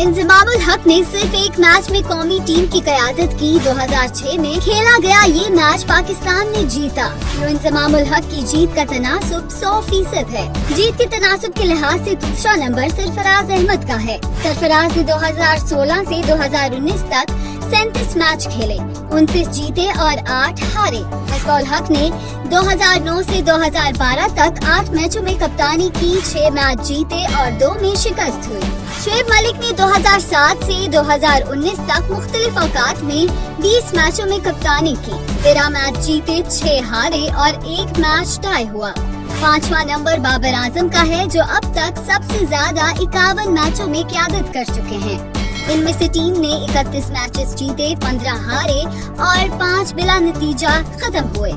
इंजमाम उल हक ने सिर्फ एक मैच में कौमी टीम की क़यादत की। 2006 में खेला गया ये मैच पाकिस्तान ने जीता। इंजमाम उल हक की जीत का तनासुब 100% है। जीत के तनासुब के लिहाज से दूसरा नंबर सरफराज अहमद का है। सरफराज ने 2016 से 2019 तक 37 मैच खेले, 29 जीते और 8 हारे। मिसबाह उल हक ने 2009 से 2012 तक 8 मैचों में कप्तानी की, 6 मैच जीते और 2 में शिकस्त हुई। शुएब मलिक ने 2007 से 2019 तक मुख्तलिफ औकात में 20 मैचों में कप्तानी की, 13 मैच जीते, 6 हारे और 1 मैच टाई हुआ। 5वां नंबर बाबर आजम का है, जो अब तक सबसे ज्यादा 51 मैचों में क़यादत कर चुके हैं। इनमें से टीम ने 31 मैचेस जीते, 15 हारे और 5 बिला नतीजा खत्म हुए।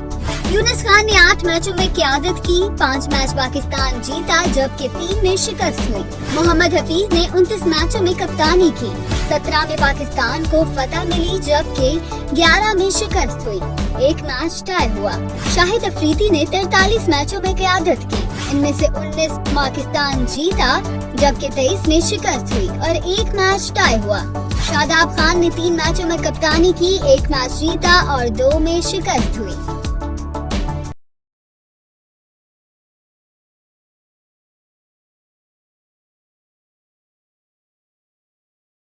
यूनुस खान ने 8 मैचों में क़यादत की, 5 मैच पाकिस्तान जीता जबकि 3 में शिकस्त हुई। मोहम्मद हफीज ने 29 मैचों में कप्तानी की, 17 में पाकिस्तान को फतह मिली जबकि 11 में शिकस्त हुई, 1 मैच टाई हुआ। शाहिद अफरीदी ने 43 मैचों में क़यादत की, इनमें से 19 पाकिस्तान जीता जबकि 23 में शिकस्त हुई और 1 मैच टाई हुआ। शादाब खान ने 3 मैचों में कप्तानी की, 1 मैच जीता और 2 में शिकस्त हुई।